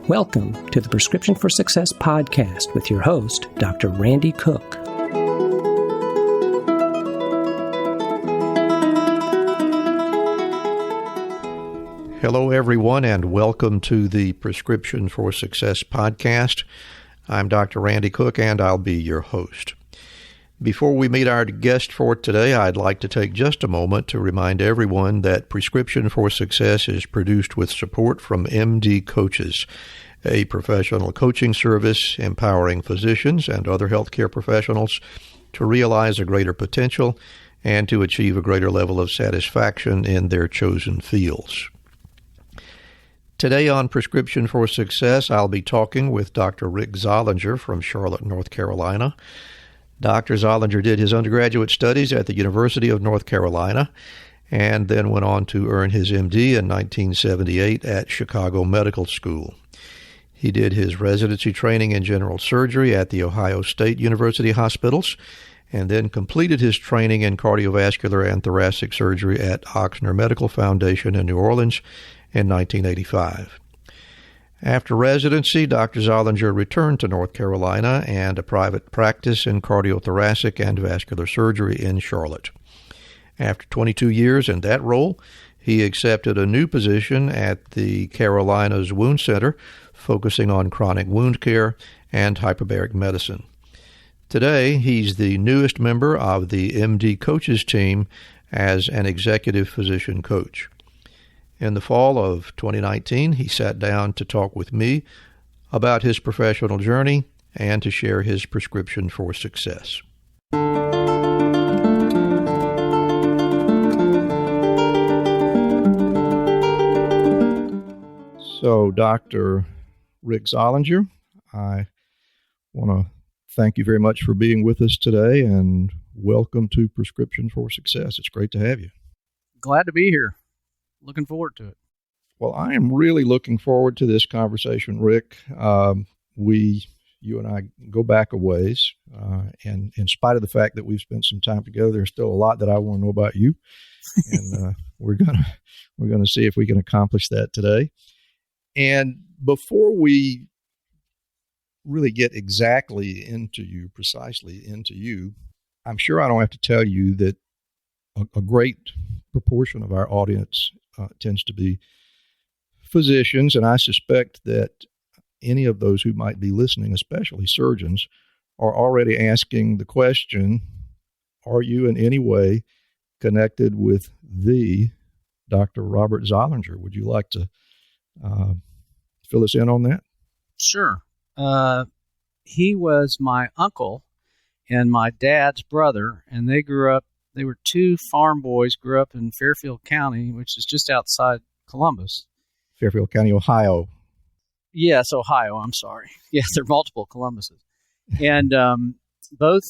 Welcome to the Prescription for Success podcast with your host, Dr. Randy Cook. Hello, everyone, and welcome to the Prescription for Success podcast. I'm Dr. Randy Cook, and I'll be your host. Before we meet our guest for today, I'd like to take just a moment to remind everyone that Prescription for Success is produced with support from MD Coaches, a professional coaching service empowering physicians and other healthcare professionals to realize a greater potential and to achieve a greater level of satisfaction in their chosen fields. Today on Prescription for Success, I'll be talking with Dr. Rick Zollinger from Charlotte, North Carolina. Dr. Zollinger did his undergraduate studies at the University of North Carolina and then went on to earn his MD in 1978 at Chicago Medical School. He did his residency training in general surgery at the Ohio State University Hospitals and then completed his training in cardiovascular and thoracic surgery at Ochsner Medical Foundation in New Orleans in 1985. After residency, Dr. Zollinger returned to North Carolina and a private practice in cardiothoracic and vascular surgery in Charlotte. After 22 years in that role, he accepted a new position at the Carolinas Wound Center, focusing on chronic wound care and hyperbaric medicine. Today, he's the newest member of the MD Coaches team as an executive physician coach. In the fall of 2019, he sat down to talk with me about his professional journey and to share his prescription for success. So, Dr. Rick Zollinger, I want to thank you very much for being with us today and welcome to Prescription for Success. It's great to have you. Glad to be here. Looking forward to it. Well, I am really looking forward to this conversation, Rick. You and I go back a ways, and in spite of the fact that we've spent some time together, there's still a lot that I want to know about you, and we're gonna see if we can accomplish that today. And before we really get precisely into you, I'm sure I don't have to tell you that a great proportion of our audience tends to be physicians, and I suspect that any of those who might be listening, especially surgeons, are already asking the question, are you in any way connected with the Dr. Robert Zollinger? Would you like to fill us in on that? Sure. He was my uncle and my dad's brother, and they were two farm boys, grew up in Fairfield County, which is just outside Columbus. Fairfield County, Ohio. Yes, Ohio, I'm sorry. Yes, there are multiple Columbuses. And both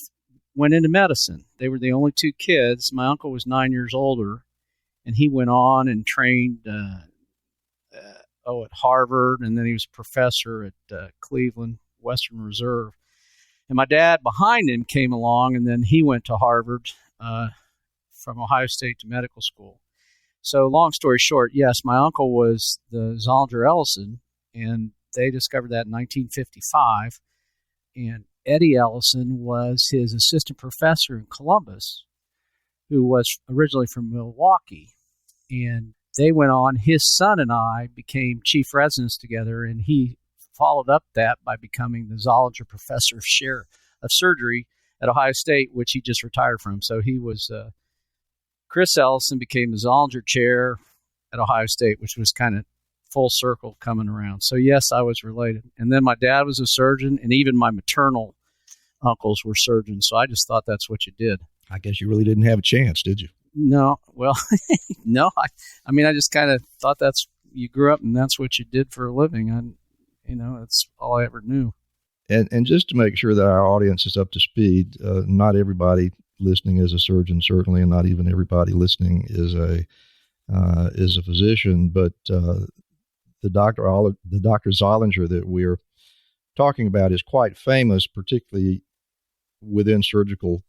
went into medicine. They were the only two kids. My uncle was 9 years older, and he went on and trained at Harvard, and then he was a professor at Cleveland, Western Reserve. And my dad behind him came along, and then he went to Harvard from Ohio State to medical school. So long story short, yes, my uncle was the Zollinger Ellison, and they discovered that in 1955. And Eddie Ellison was his assistant professor in Columbus, who was originally from Milwaukee. And they went on, his son and I became chief residents together, and he followed up that by becoming the Zollinger Professor of Surgery at Ohio State, which he just retired from. So he was, Chris Ellison became the Zollinger Chair at Ohio State, which was kind of full circle coming around. So yes, I was related. And then my dad was a surgeon, and even my maternal uncles were surgeons. So I just thought that's what you did. I guess you really didn't have a chance, did you? No. Well, no. I mean, I just kind of thought you grew up and that's what you did for a living. That's all I ever knew. And just to make sure that our audience is up to speed, not everybody listening is a surgeon, certainly, and not even everybody listening is a physician. But the Dr. Zollinger that we're talking about is quite famous, particularly within surgical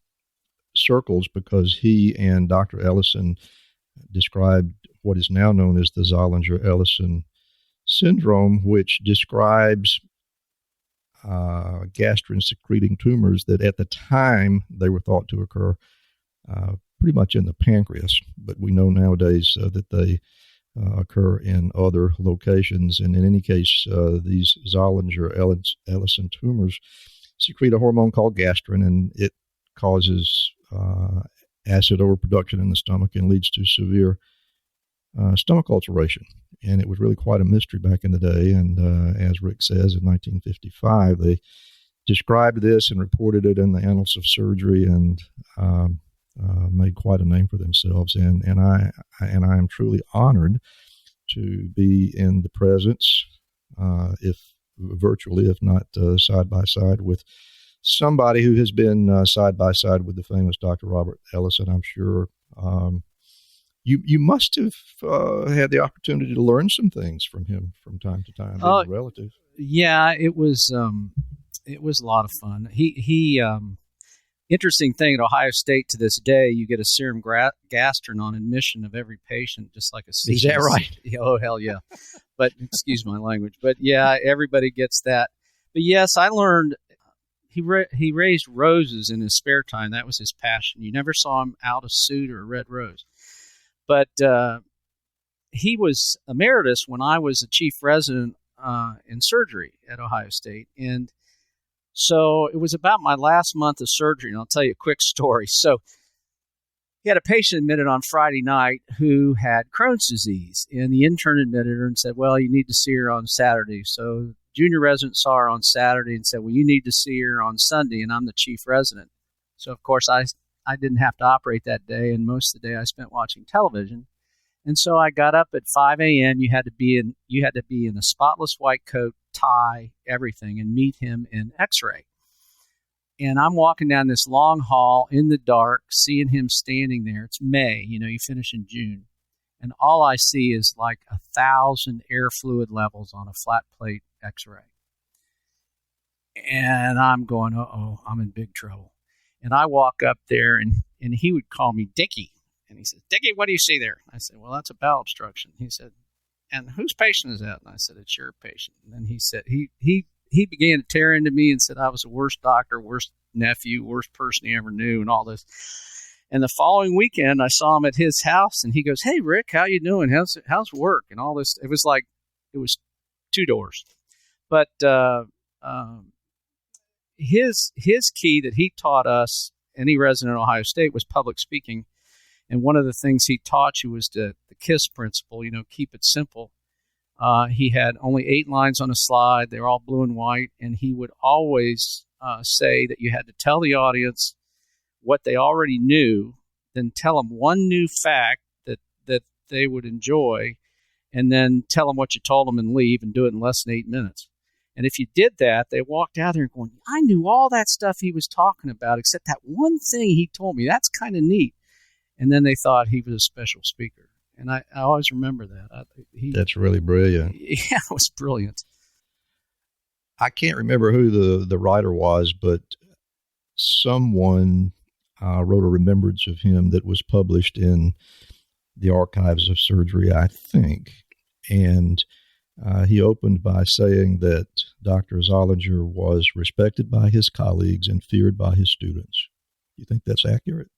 circles because he and Dr. Ellison described what is now known as the Zollinger-Ellison syndrome, which describes gastrin-secreting tumors that at the time they were thought to occur pretty much in the pancreas, but we know nowadays that they occur in other locations. And in any case, these Zollinger-Ellison tumors secrete a hormone called gastrin, and it causes acid overproduction in the stomach and leads to severe stomach ulceration. And it was really quite a mystery back in the day. And as Rick says, in 1955, they described this and reported it in the Annals of Surgery and made quite a name for themselves. And I am truly honored to be in the presence, if virtually, if not side by side, with somebody who has been side by side with the famous Dr. Robert Ellison. I'm sure you must have had the opportunity to learn some things from him from time to time. Relative. Yeah, it was a lot of fun. He interesting thing at Ohio State to this day, you get a serum gastrin on admission of every patient, just like a CDC. Is that right? Oh, hell yeah. But excuse my language. But yeah, everybody gets that. But yes, I learned he raised roses in his spare time. That was his passion. You never saw him out a suit or a red rose. But he was emeritus when I was a chief resident in surgery at Ohio State. And so it was about my last month of surgery, and I'll tell you a quick story. So he had a patient admitted on Friday night who had Crohn's disease, and the intern admitted her and said, well, you need to see her on Saturday. So junior resident saw her on Saturday and said, well, you need to see her on Sunday, and I'm the chief resident. So, of course, I didn't have to operate that day, and most of the day I spent watching television. And so I got up at 5 a.m. You had to be in a spotless white coat, tie, everything, and meet him in X-ray. And I'm walking down this long hall in the dark, seeing him standing there. It's May, you finish in June. And all I see is like 1,000 air fluid levels on a flat plate X-ray. And I'm going, uh-oh, I'm in big trouble. And I walk up there, and he would call me Dickie. And he said, Dickie, what do you see there? I said, well, that's a bowel obstruction. He said, and whose patient is that? And I said, it's your patient. And then he said, he began to tear into me and said I was the worst doctor, worst nephew, worst person he ever knew, and all this. And the following weekend, I saw him at his house, and he goes, hey, Rick, how you doing? How's work? And all this. It was two doors. But his key that he taught us, any resident of Ohio State, was public speaking. And one of the things he taught you was the KISS principle, keep it simple. He had only 8 lines on a slide. They were all blue and white. And he would always say that you had to tell the audience what they already knew, then tell them one new fact that they would enjoy, and then tell them what you told them and leave, and do it in less than 8 minutes. And if you did that, they walked out there going, I knew all that stuff he was talking about, except that one thing he told me. That's kind of neat. And then they thought he was a special speaker. And I always remember that. That's really brilliant. Yeah, it was brilliant. I can't remember who the writer was, but someone wrote a remembrance of him that was published in the Archives of Surgery, I think. And he opened by saying that Dr. Zollinger was respected by his colleagues and feared by his students. Do you think that's accurate?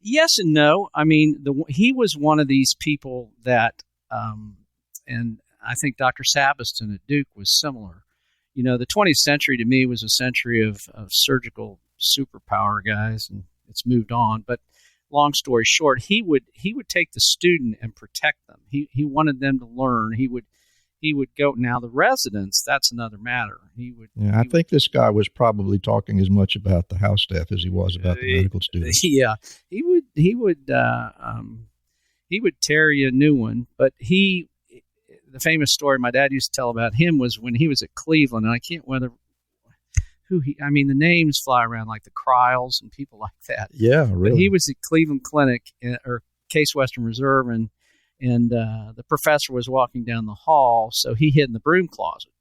Yes and no. I mean, he was one of these people that, and I think Dr. Sabiston at Duke was similar. The 20th century to me was a century of surgical superpower guys, and it's moved on. But long story short, he would take the student and protect them. He wanted them to learn. He would go. Now the residents, that's another matter. I think this guy was probably talking as much about the house staff as he was about the medical students. Yeah, he would tear you a new one. But the famous story my dad used to tell about him was when he was at Cleveland, and I can't the names fly around like the Kryles and people like that. Yeah, really. But he was at Cleveland Clinic or Case Western Reserve, and the professor was walking down the hall, so he hid in the broom closet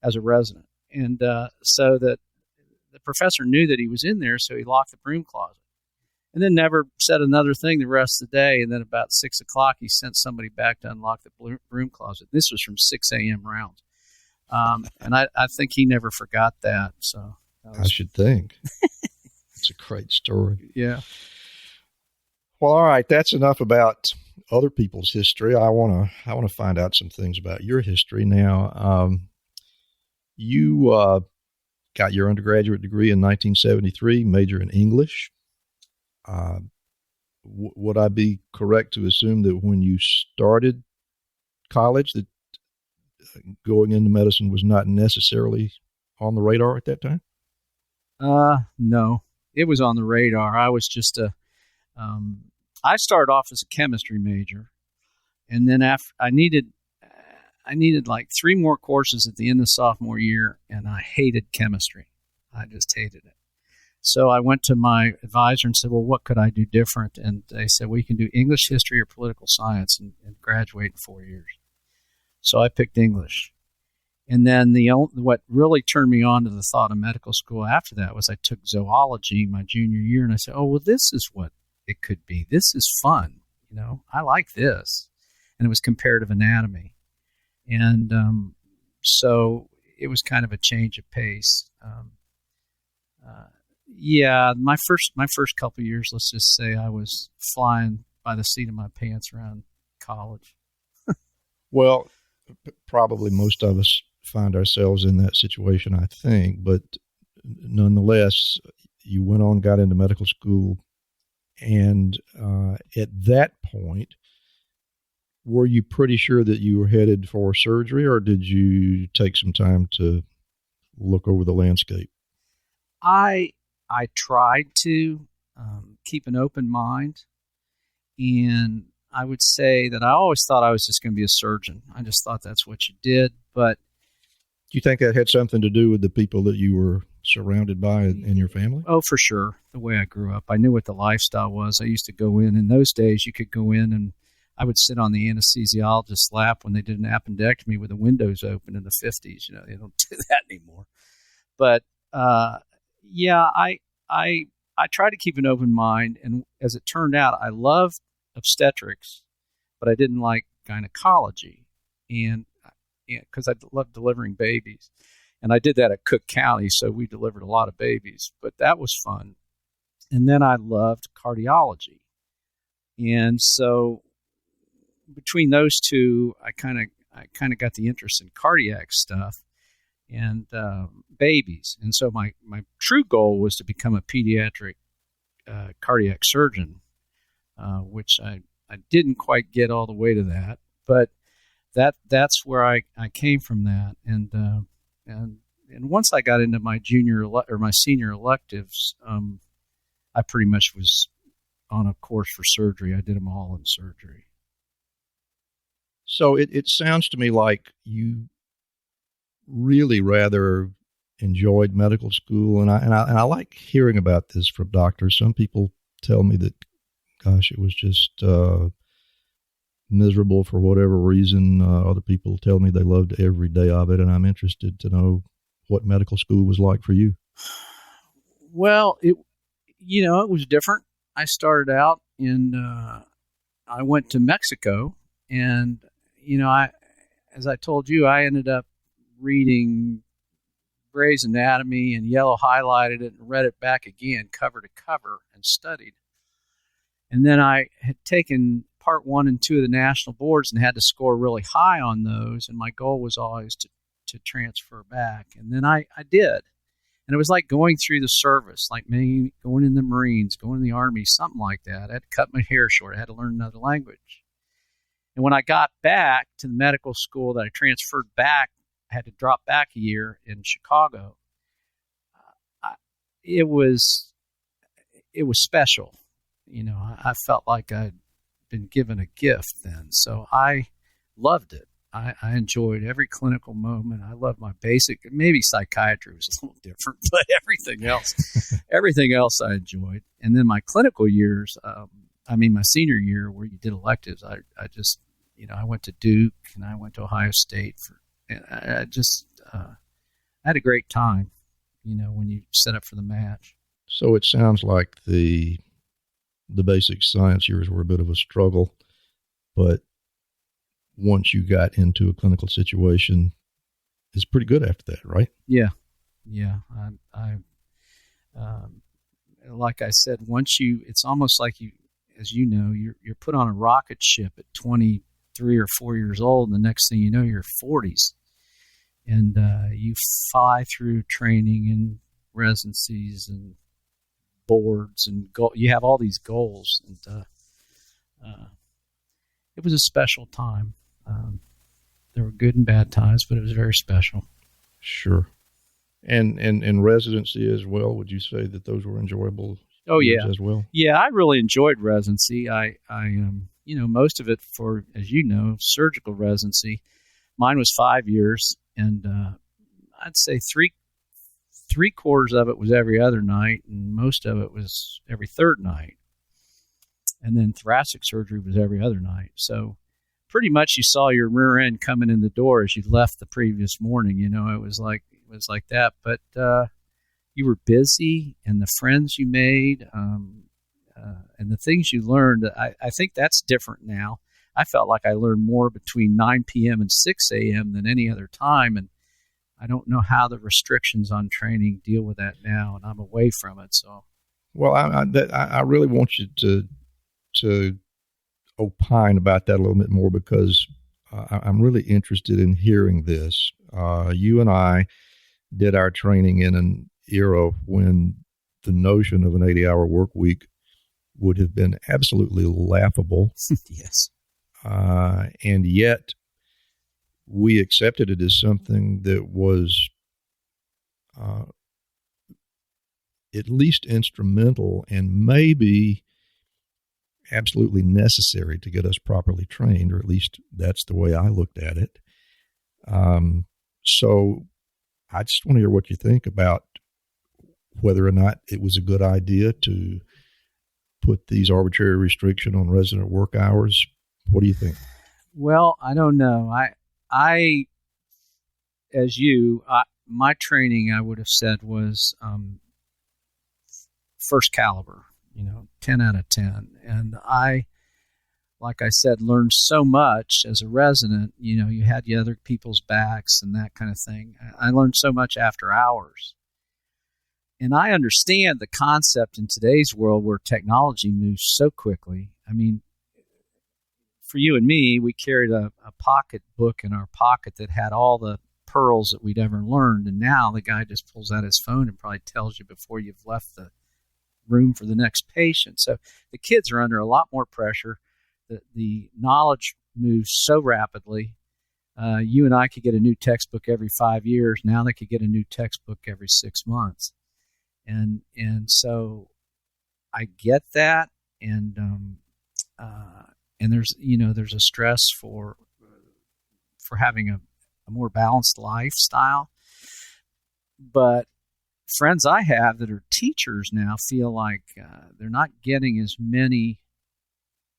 as a resident. And so that the professor knew that he was in there, so he locked the broom closet. And then never said another thing the rest of the day. And then about 6 o'clock, he sent somebody back to unlock the broom closet. This was from 6 a.m. rounds. And I think he never forgot that. So I should think. It's a great story. Yeah. Well, all right. That's enough about other people's history. I want to find out some things about your history now. You got your undergraduate degree in 1973, major in English. Would I be correct to assume that when you started college, that going into medicine was not necessarily on the radar at that time? No, it was on the radar. I was just I started off as a chemistry major, and then after I needed like 3 more courses at the end of sophomore year, and I hated chemistry. I just hated it. So I went to my advisor and said, well, what could I do different? And they said, well, you can do English, history, or political science and graduate in 4 years. So I picked English. And then what really turned me on to the thought of medical school after that was I took zoology my junior year, and I said, oh, well, this is what it could be. This is fun. I like this. And it was comparative anatomy. And so it was kind of a change of pace. My first couple of years, let's just say I was flying by the seat of my pants around college. Well, probably most of us find ourselves in that situation, I think. But nonetheless, you went on, got into medical school. And at that point, were you pretty sure that you were headed for surgery, or did you take some time to look over the landscape? I tried to keep an open mind, and I would say that I always thought I was just going to be a surgeon. I just thought that's what you did. But do you think that had something to do with the people that you were surrounded by in your family? Oh, for sure. The way I grew up, I knew what the lifestyle was. I used to go in those days, you could go in and I would sit on the anesthesiologist's lap when they did an appendectomy with the windows open in the 50s. They don't do that anymore. But I tried to keep an open mind, and as it turned out, I loved obstetrics, but I didn't like gynecology, and because I loved delivering babies, and I did that at Cook County, so we delivered a lot of babies. But that was fun, and then I loved cardiology, and so between those two, I kind of got the interest in cardiac stuff and babies. And so my true goal was to become a pediatric cardiac surgeon, which I didn't quite get all the way to that, but that's where I came from that. And once I got into my my senior electives, I pretty much was on a course for surgery. I did them all in surgery. So it sounds to me like you really rather enjoyed medical school, and I like hearing about this from doctors. Some people tell me that, gosh, it was just miserable for whatever reason. Other people tell me they loved every day of it, and I'm interested to know what medical school was like for you. Well, it was different. I started out I went to Mexico, and as I told you, I ended up reading Gray's Anatomy and yellow highlighted it and read it back again, cover to cover, and studied. And then I had taken part 1 and 2 of the national boards and had to score really high on those. And my goal was always to transfer back. And then I did. And it was like going through the service, like me going in the Marines, going in the Army, something like that. I had to cut my hair short. I had to learn another language. And when I got back to the medical school that I transferred back, I had to drop back a year in Chicago. It was special. I felt like I'd been given a gift then. So I loved it. I enjoyed every clinical moment. I loved my basic, maybe psychiatry was a little different, but everything else I enjoyed. And then my clinical years, my senior year where you did electives, I just, I went to Duke and I went to Ohio State I had a great time. when you set up for the match. So it sounds like the basic science years were a bit of a struggle, but once you got into a clinical situation, it's pretty good after that, right? Yeah. I like I said, it's almost like as you know, you're put on a rocket ship at 23 or 4 years old, and the next thing you know, you're 40s, and you fly through training and residencies and boards and you have all these goals, and it was a special time. There were good and bad times, but it was very special. Sure. And residency as well, would you say that those were enjoyable? Oh, yeah. As well? Yeah, I really enjoyed residency. I most of it for, as you know, surgical residency. Mine was 5 years, and I'd say three quarters of it was every other night, and most of it was every third night. And then thoracic surgery was every other night. So pretty much you saw your rear end coming in the door as you left the previous morning. It was like that. But you were busy, and the friends you made, and the things you learned, I think that's different now. I felt like I learned more between 9 p.m. and 6 a.m. than any other time, and I don't know how the restrictions on training deal with that now, and I'm away from it. So, well, I really want you to opine about that a little bit more, because I'm really interested in hearing this. You and I did our training in an era when the notion of an 80-hour work week would have been absolutely laughable. Yes. And yet we accepted it as something that was at least instrumental and maybe absolutely necessary to get us properly trained, or at least that's the way I looked at it. So I just want to hear what you think about whether or not it was a good idea to put these arbitrary restrictions on resident work hours. What do you think? Well, I don't know. I as you, my training, I would have said was first caliber, 10 out of 10. And I, like I said, learned so much as a resident. You had the other people's backs and that kind of thing. I learned so much after hours. And I understand the concept in today's world where technology moves so quickly. I mean, for you and me, we carried a pocket book in our pocket that had all the pearls that we'd ever learned. And now the guy just pulls out his phone and probably tells you before you've left the room for the next patient. So the kids are under a lot more pressure. The knowledge moves so rapidly. You and I could get a new textbook every 5 years. Now they could get a new textbook every 6 months. And so I get that. And there's a stress for having a more balanced lifestyle. But friends I have that are teachers now feel like they're not getting as many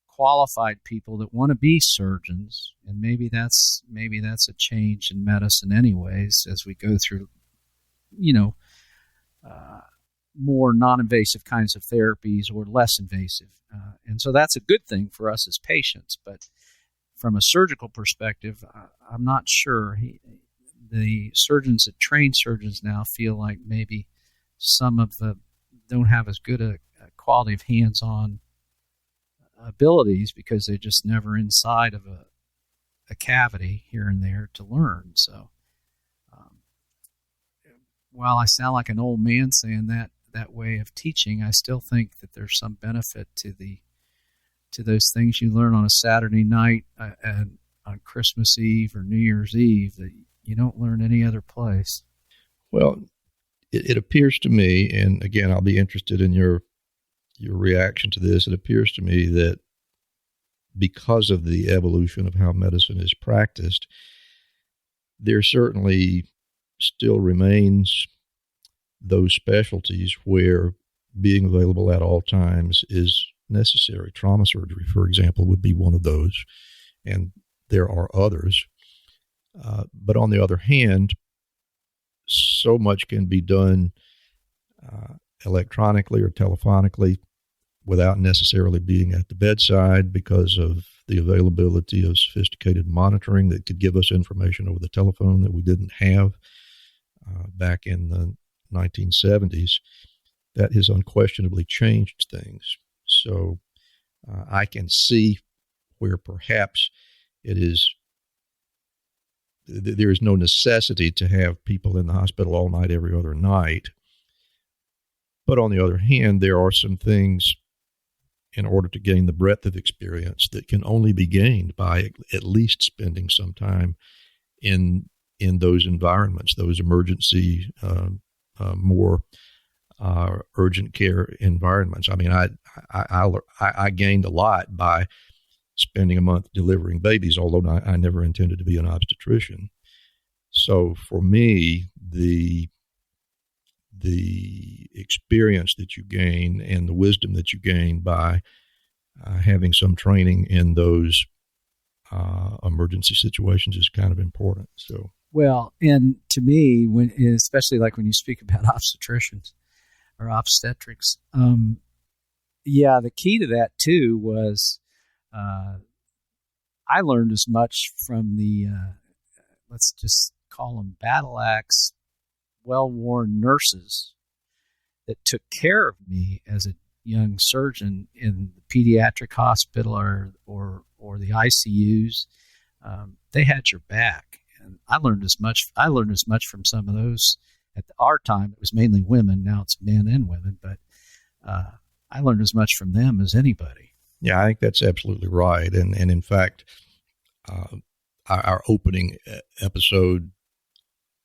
qualified people that want to be surgeons, and maybe that's a change in medicine anyways as we go through more non-invasive kinds of therapies or less invasive, and so that's a good thing for us as patients. But from a surgical perspective, I'm not sure. The surgeons that train surgeons now feel like maybe some of them don't have as good a quality of hands-on abilities because they're just never inside of a cavity here and there to learn. So while I sound like an old man saying that way of teaching, I still think that there's some benefit to those things you learn on a Saturday night and on Christmas Eve or New Year's Eve that you don't learn any other place. Well, it appears to me, and again, I'll be interested in your reaction to this. It appears to me that because of the evolution of how medicine is practiced, there certainly still remains those specialties where being available at all times is necessary. Trauma surgery, for example, would be one of those, and there are others. But on the other hand, so much can be done electronically or telephonically without necessarily being at the bedside because of the availability of sophisticated monitoring that could give us information over the telephone that we didn't have back in the 1970s. That has unquestionably changed things. So I can see where perhaps there is no necessity to have people in the hospital all night, every other night. But on the other hand, there are some things in order to gain the breadth of experience that can only be gained by at least spending some time in those environments, those emergency, more urgent care environments. I mean, I gained a lot by spending a month delivering babies, although I never intended to be an obstetrician. So for me, the experience that you gain and the wisdom that you gain by having some training in those emergency situations is kind of important. So, well, and to me, especially like when you speak about obstetricians or obstetrics, the key to that too was I learned as much from the let's just call them battle axe, well-worn nurses that took care of me as a young surgeon in the pediatric hospital or the ICUs. They had your back, and I learned as much from some of those. At our time, it was mainly women. Now it's men and women, but I learned as much from them as anybody. Yeah, I think that's absolutely right. And in fact, our opening episode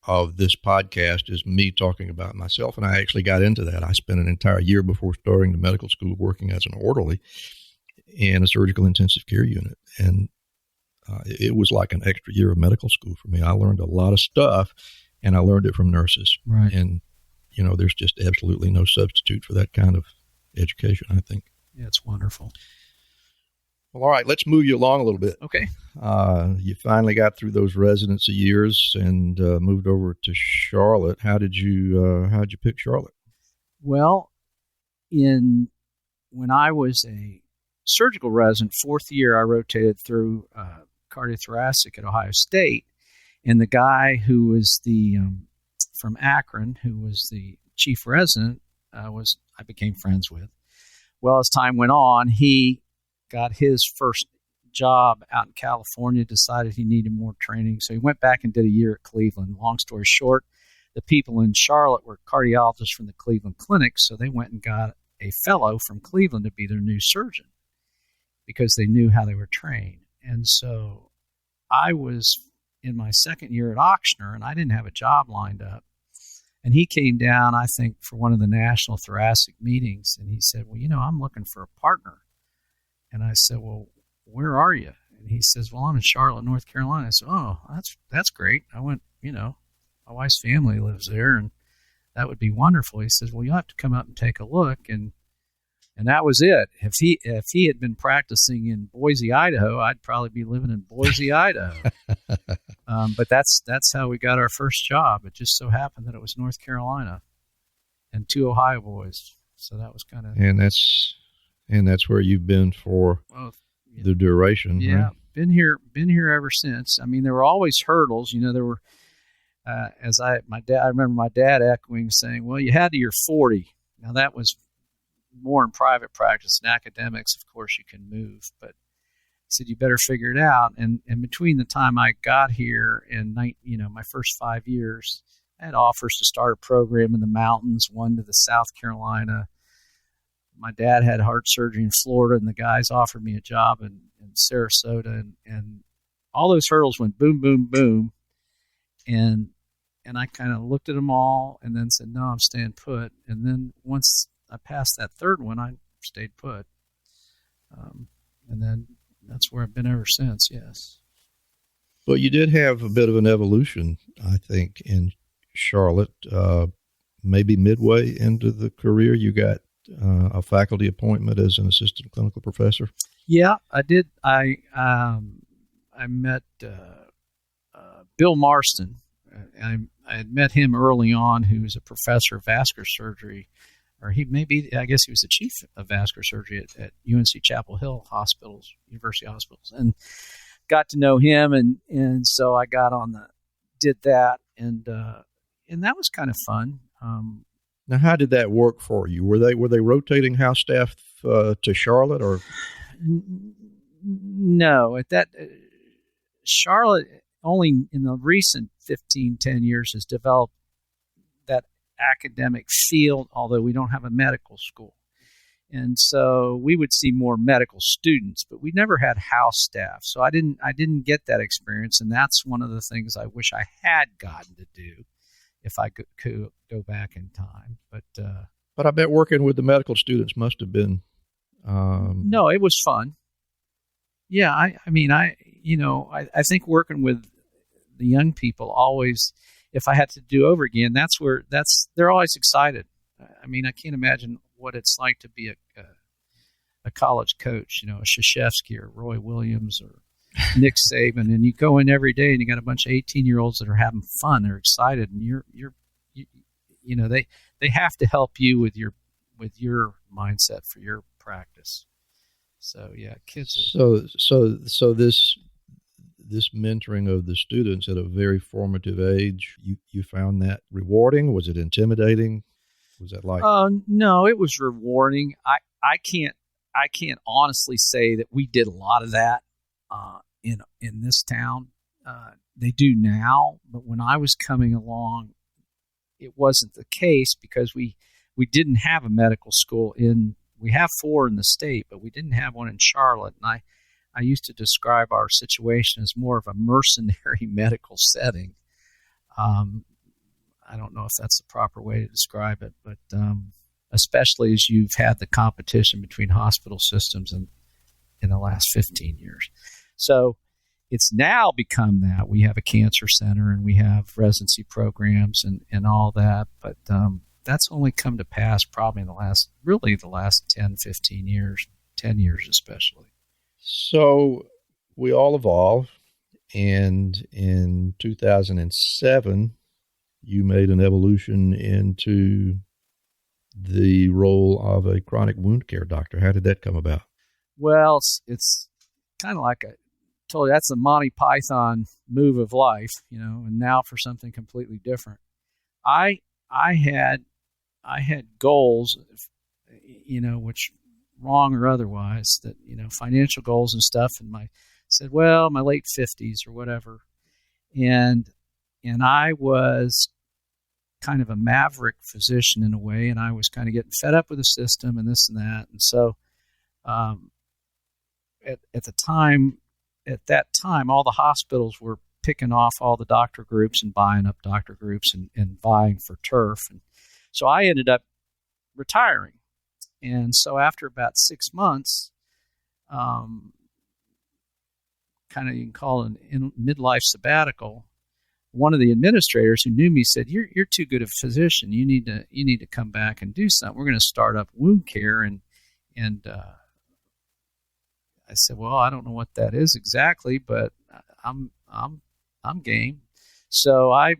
of this podcast is me talking about myself, and I actually got into that. I spent an entire year before starting the medical school working as an orderly in a surgical intensive care unit, and it was like an extra year of medical school for me. I learned a lot of stuff, and I learned it from nurses. Right. And, there's just absolutely no substitute for that kind of education, I think. Yeah, it's wonderful. Well, all right, let's move you along a little bit. Okay. You finally got through those residency years and moved over to Charlotte. How'd you pick Charlotte? Well, when I was a surgical resident, fourth year, I rotated through cardiothoracic at Ohio State, and the guy who was from Akron, who was the chief resident, I became friends with. Well, as time went on, he got his first job out in California, decided he needed more training. So he went back and did a year at Cleveland. Long story short, the people in Charlotte were cardiologists from the Cleveland Clinic, so they went and got a fellow from Cleveland to be their new surgeon because they knew how they were trained. And so I was in my second year at Ochsner, and I didn't have a job lined up. And he came down, I think, for one of the national thoracic meetings, and he said, well, I'm looking for a partner. And I said, well, where are you? And he says, well, I'm in Charlotte, North Carolina. I said, oh, that's great. I went, my wife's family lives there, and that would be wonderful. He says, well, you'll have to come up and take a look. And that was it. If he had been practicing in Boise, Idaho, I'd probably be living in Boise, Idaho. But that's how we got our first job. It just so happened that it was North Carolina and two Ohio boys. So that was kind of... And that's where you've been for the duration. Yeah, right? been here ever since. I mean, there were always hurdles. There were, I remember my dad echoing, saying, well, you had to your 40. Now, that was more in private practice. In academics, of course, you can move. But he said, you better figure it out. And between the time I got here and, my first 5 years, I had offers to start a program in the mountains, one to the South Carolina. My dad had heart surgery in Florida, and the guys offered me a job in Sarasota, and all those hurdles went boom, boom, boom. And I kind of looked at them all and then said, no, I'm staying put. And then once I passed that third one, I stayed put. And then that's where I've been ever since, yes. Well, you did have a bit of an evolution, I think, in Charlotte. Maybe midway into the career, you got a faculty appointment as an assistant clinical professor? Yeah, I did. I met Bill Marston. had met him early on, who was a professor of vascular surgery, or I guess he was the chief of vascular surgery at UNC Chapel Hill Hospitals, University Hospitals, and got to know him, and so I did that, and that was kind of fun. Now, how did that work for you? Were they rotating house staff to Charlotte, or? No, at that Charlotte only in the recent 10 years has developed that academic field, although we don't have a medical school. And so we would see more medical students, but we never had house staff. So I didn't get that experience, and that's one of the things I wish I had gotten to do if I could go back in time. But I bet working with the medical students must have been. No, it was fun. Yeah, I think working with the young people always, if I had to do over again, they're always excited. I mean, I can't imagine what it's like to be a college coach, a Krzyzewski or Roy Williams or Nick Saban, and you go in every day and you got a bunch of 18-year-olds that are having fun, they're excited, and they have to help you with your mindset for your practice. So yeah, kids are so this mentoring of the students at a very formative age, you found that rewarding? Was it intimidating? Was that like? No, it was rewarding. I can't honestly say that we did a lot of that in this town. They do now, but when I was coming along, it wasn't the case because we didn't have a medical school we have 4 in the state, but we didn't have one in Charlotte. And I used to describe our situation as more of a mercenary medical setting. I don't know if that's the proper way to describe it, but especially as you've had the competition between hospital systems in the last 15 years. So it's now become that. We have a cancer center and we have residency programs and all that, but that's only come to pass probably in the last 10, 15 years, 10 years especially. So we all evolve, and in 2007, you made an evolution into the role of a chronic wound care doctor. How did that come about? Well, it's kind of like I told you, that's a Monty Python move of life, and now for something completely different. I had goals, which wrong or otherwise, that, financial goals and stuff. And my late 50s or whatever. And I was kind of a maverick physician in a way. And I was kind of getting fed up with the system and this and that. And so, at that time, all the hospitals were picking off all the doctor groups and buying up doctor groups and vying for turf. And so I ended up retiring. And so after about 6 months, kind of you can call it a midlife sabbatical, one of the administrators who knew me said, "You're too good a physician. You need to come back and do something. We're going to start up wound care." And I said, "Well, I don't know what that is exactly, but I'm game." So I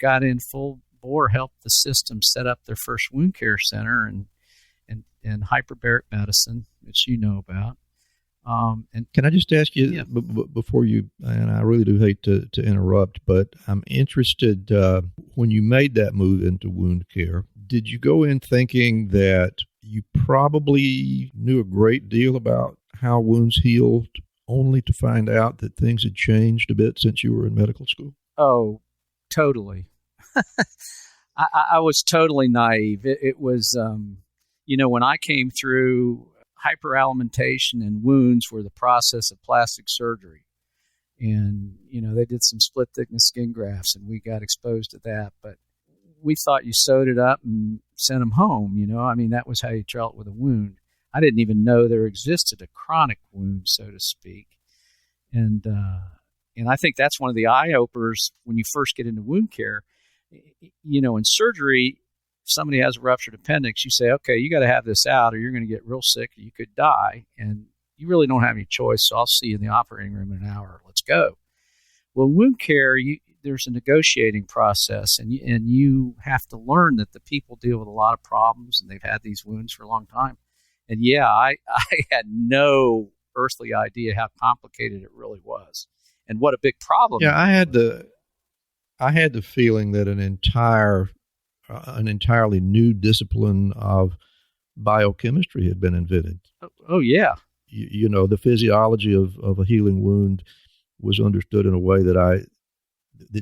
got in full bore, helped the system set up their first wound care center and hyperbaric medicine, which you know about. And can I just ask you before you? And I really do hate to interrupt, but I'm interested. When you made that move into wound care, did you go in thinking that you probably knew a great deal about how wounds healed, only to find out that things had changed a bit since you were in medical school? Oh, totally. I was totally naive. It was, when I came through, hyperalimentation and wounds were the process of plastic surgery. And, they did some split thickness skin grafts and we got exposed to that. But we thought you sewed it up and sent them home, that was how you dealt with a wound. I didn't even know there existed a chronic wound, so to speak. And I think that's one of the eye-openers when you first get into wound care. In surgery, if somebody has a ruptured appendix, you say, okay, you got to have this out or you're going to get real sick or you could die. And you really don't have any choice. So I'll see you in the operating room in an hour. Let's go. Well, wound care, there's a negotiating process, and you have to learn that the people deal with a lot of problems, and they've had these wounds for a long time. And yeah, I had no earthly idea how complicated it really was, and what a big problem. Yeah, I had the feeling that an entirely new discipline of biochemistry had been invented. Oh yeah. The physiology of a healing wound was understood in a way that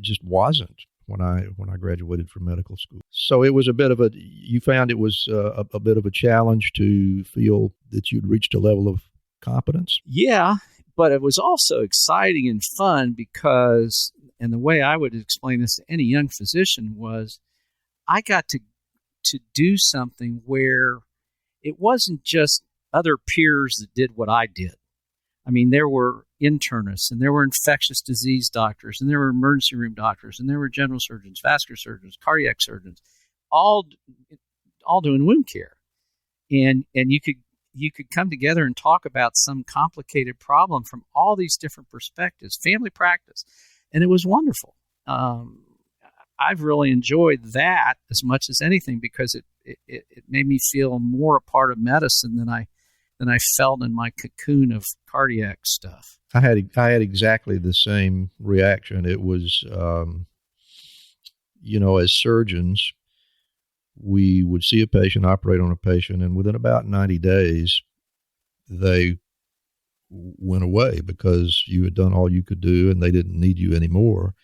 just wasn't when I graduated from medical school. So it was you found it was a bit of a challenge to feel that you'd reached a level of competence? Yeah, but it was also exciting and fun because, and the way I would explain this to any young physician was, I got to do something where it wasn't just other peers that did what I did. I mean, there were internists, and there were infectious disease doctors, and there were emergency room doctors, and there were general surgeons, vascular surgeons, cardiac surgeons, all doing wound care. And you could come together and talk about some complicated problem from all these different perspectives, family practice, and it was wonderful. I've really enjoyed that as much as anything because it made me feel more a part of medicine than I felt in my cocoon of cardiac stuff. I had exactly the same reaction. It was, as surgeons, we would see a patient, operate on a patient, and within about 90 days, they went away because you had done all you could do and they didn't need you anymore.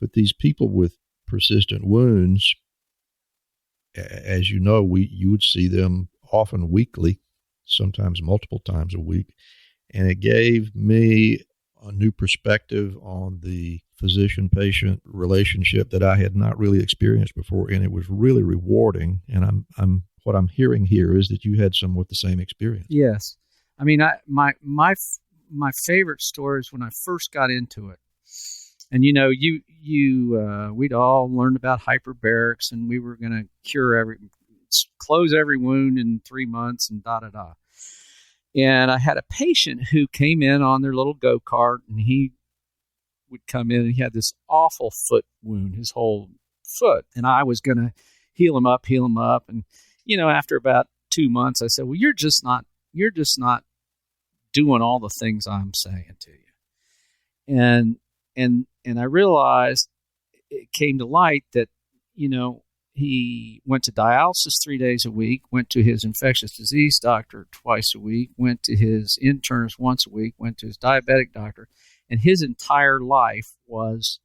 But these people with persistent wounds, as you know, you would see them often weekly, sometimes multiple times a week. And it gave me a new perspective on the physician-patient relationship that I had not really experienced before. And it was really rewarding. And what I'm hearing here is that you had somewhat the same experience. Yes. I mean, my favorite story is when I first got into it. And, we'd all learned about hyperbarics, and we were going to close every wound in 3 months and da-da-da. And I had a patient who came in on their little go-kart, and he would come in and he had this awful foot wound, his whole foot. And I was going to heal him up. And, after about 2 months, I said, well, you're just not doing all the things I'm saying to you. And I realized it came to light that, he went to dialysis 3 days a week, went to his infectious disease doctor twice a week, went to his internist once a week, went to his diabetic doctor, and his entire life was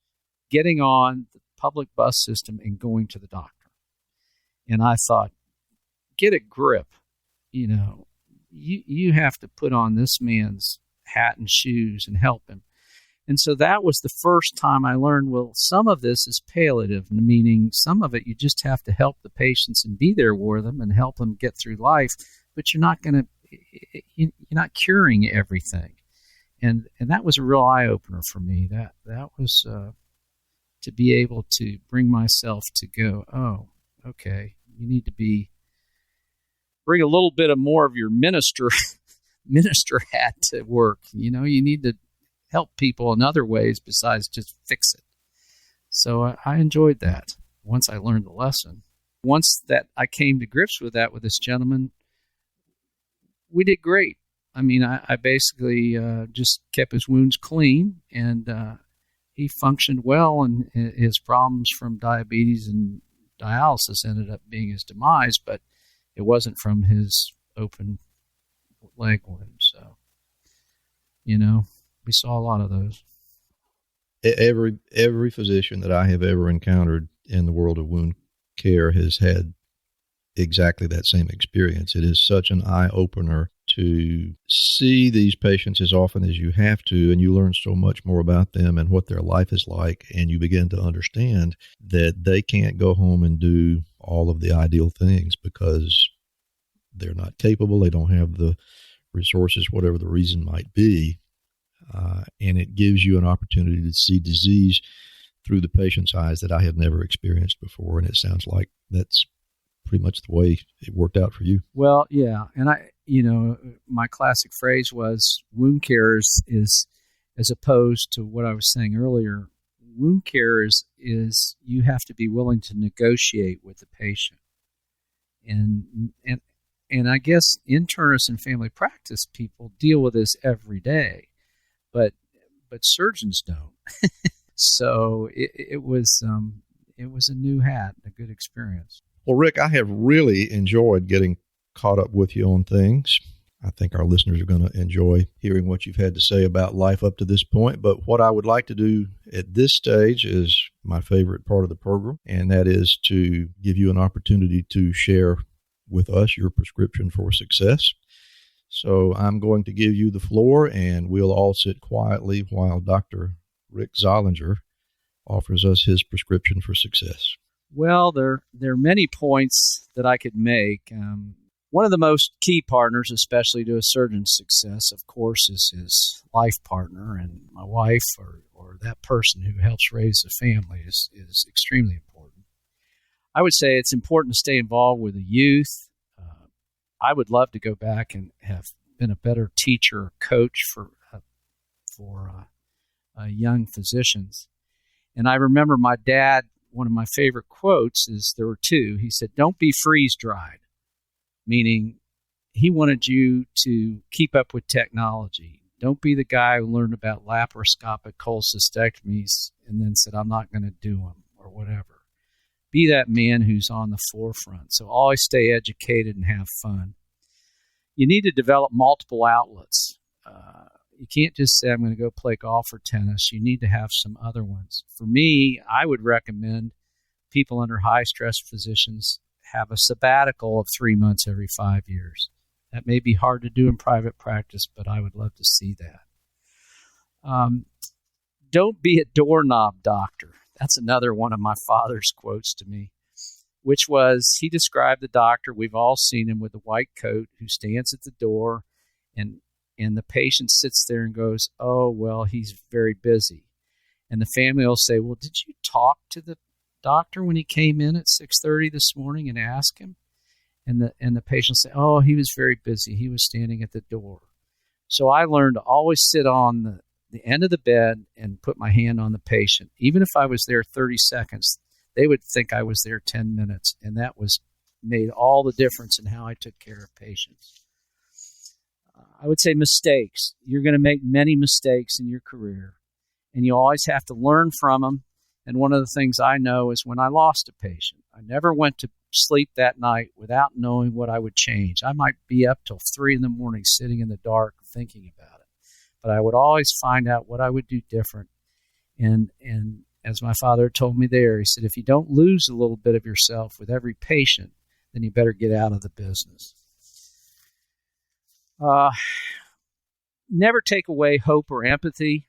getting on the public bus system and going to the doctor. And I thought, get a grip. You have to put on this man's hat and shoes and help him. And so that was the first time I learned, well, some of this is palliative, meaning some of it you just have to help the patients and be there for them and help them get through life, but you're not curing everything. And that was a real eye-opener for me. That was to be able to bring myself to go, oh, okay, you need to bring a little bit of more of your minister hat to work. You need to help people in other ways besides just fix it. So I enjoyed that once I learned the lesson. Once that I came to grips with that with this gentleman, we did great. I mean, I basically just kept his wounds clean, and he functioned well, and his problems from diabetes and dialysis ended up being his demise, but it wasn't from his open leg wound. So, we saw a lot of those. Every physician that I have ever encountered in the world of wound care has had exactly that same experience. It is such an eye-opener to see these patients as often as you have to, and you learn so much more about them and what their life is like, and you begin to understand that they can't go home and do all of the ideal things because they're not capable, they don't have the resources, whatever the reason might be. And it gives you an opportunity to see disease through the patient's eyes that I have never experienced before. And it sounds like that's pretty much the way it worked out for you. Well, yeah. And my classic phrase was wound care is as opposed to what I was saying earlier, wound care is you have to be willing to negotiate with the patient. And I guess internists and family practice people deal with this every day, but surgeons don't. So it was a new hat, a good experience. Well, Rick, I have really enjoyed getting caught up with you on things. I think our listeners are going to enjoy hearing what you've had to say about life up to this point. But what I would like to do at this stage is my favorite part of the program, and that is to give you an opportunity to share with us your prescription for success. So I'm going to give you the floor, and we'll all sit quietly while Dr. Rick Zollinger offers us his prescription for success. Well, there are many points that I could make. One of the most key partners, especially to a surgeon's success, of course, is his life partner, and my wife or that person who helps raise the family is extremely important. I would say it's important to stay involved with the youth. I would love to go back and have been a better teacher or coach for young physicians. And I remember my dad, one of my favorite quotes is, there were two. He said, "Don't be freeze-dried," meaning he wanted you to keep up with technology. Don't be the guy who learned about laparoscopic cholecystectomies and then said, "I'm not going to do them," or whatever. Be that man who's on the forefront. So always stay educated and have fun. You need to develop multiple outlets. You can't just say, "I'm going to go play golf or tennis." You need to have some other ones. For me, I would recommend people under high-stress physicians have a sabbatical of 3 months every 5 years. That may be hard to do in private practice, but I would love to see that. Don't be a doorknob doctor. That's another one of my father's quotes to me, which was, he described the doctor, we've all seen him with the white coat, who stands at the door and the patient sits there and goes, "Oh, well, he's very busy." And the family will say, "Well, did you talk to the doctor when he came in at 6:30 this morning and ask him?" And the patient will say, "Oh, he was very busy. He was standing at the door." So I learned to always sit on the end of the bed and put my hand on the patient. Even if I was there 30 seconds, they would think I was there 10 minutes. And that made all the difference in how I took care of patients. I would say mistakes. You're going to make many mistakes in your career, and you always have to learn from them. And one of the things I know is when I lost a patient, I never went to sleep that night without knowing what I would change. I might be up till 3 a.m. sitting in the dark thinking about it, but I would always find out what I would do different. And as my father told me there, he said, if you don't lose a little bit of yourself with every patient, then you better get out of the business. Never take away hope or empathy.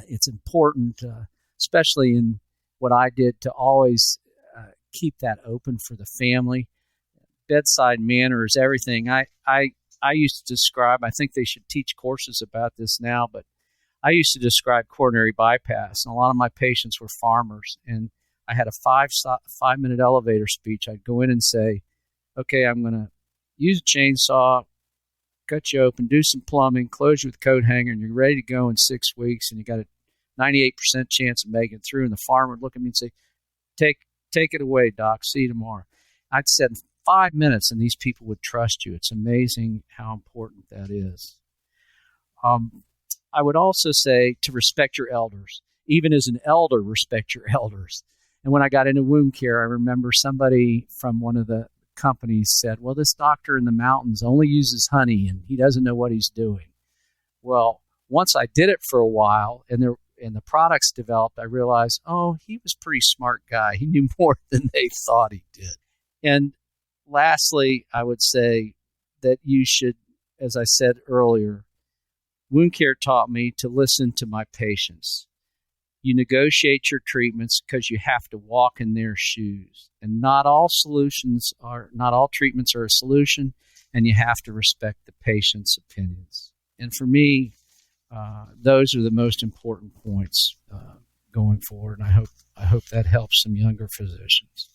It's important, especially in what I did, to always keep that open for the family. Bedside manner is everything. I used to describe, I think they should teach courses about this now, but I used to describe coronary bypass, and a lot of my patients were farmers, and I had a 5-minute elevator speech. I'd go in and say, "Okay, I'm going to use a chainsaw, cut you open, do some plumbing, close you with a coat hanger, and you're ready to go in 6 weeks, and you got a 98% chance of making it through." And the farmer would look at me and say, Take it away, doc. See you tomorrow." I'd said 5 minutes, and these people would trust you. It's amazing how important that is. I would also say to respect your elders. Even as an elder, respect your elders. And when I got into wound care, I remember somebody from one of the companies said, "Well, this doctor in the mountains only uses honey and he doesn't know what he's doing." Well, once I did it for a while and the products developed, I realized, he was a pretty smart guy. He knew more than they thought he did. And lastly, I would say that you should, as I said earlier, wound care taught me to listen to my patients. You negotiate your treatments because you have to walk in their shoes. And not all treatments are a solution, and you have to respect the patient's opinions. And for me, those are the most important points going forward. And I hope that helps some younger physicians.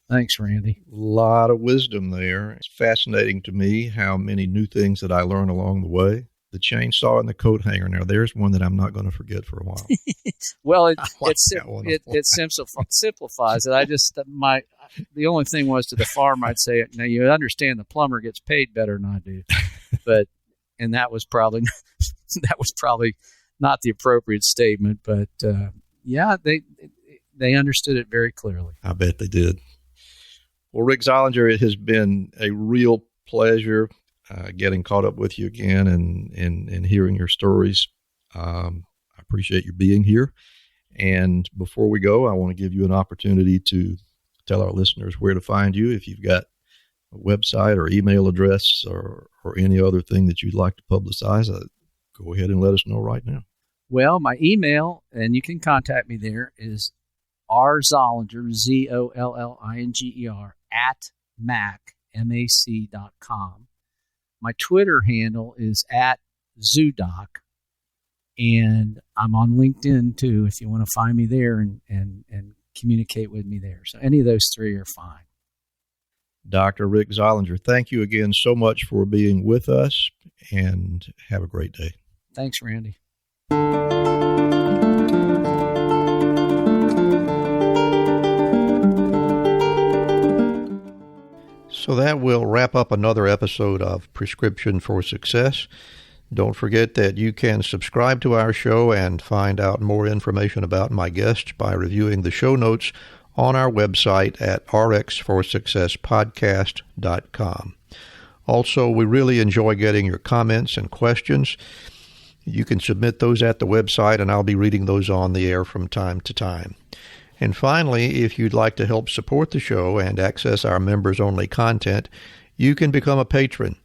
Thanks, Randy. A lot of wisdom there. It's fascinating to me how many new things that I learn along the way. The chainsaw and the coat hanger. Now, there's one that I'm not going to forget for a while. Well, it simplifies it. The only thing was to the farmer, I'd say, now you understand the plumber gets paid better than I do, and that was probably not the appropriate statement, but they understood it very clearly. I bet they did. Well, Rick Zollinger, it has been a real pleasure getting caught up with you again and hearing your stories. I appreciate you being here. And before we go, I want to give you an opportunity to tell our listeners where to find you. If you've got a website or email address or any other thing that you'd like to publicize, go ahead and let us know right now. Well, my email, and you can contact me there, is rzollinger, ZOLLINGER, @mac.com. My Twitter handle is @ZooDoc, and I'm on LinkedIn too if you want to find me there and communicate with me there. So any of those three are fine. Dr. Rick Zollinger, thank you again so much for being with us, and have a great day. Thanks, Randy. So that will wrap up another episode of Prescription for Success. Don't forget that you can subscribe to our show and find out more information about my guests by reviewing the show notes on our website at rxforsuccesspodcast.com. Also, we really enjoy getting your comments and questions. You can submit those at the website, and I'll be reading those on the air from time to time. And finally, if you'd like to help support the show and access our members-only content, you can become a patron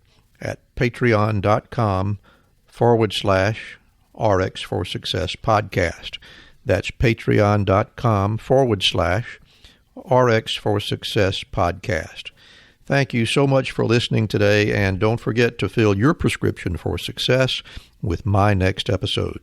at patreon.com/RX for Success podcast. That's patreon.com/RX for Success podcast. Thank you so much for listening today, and don't forget to fill your prescription for success with my next episode.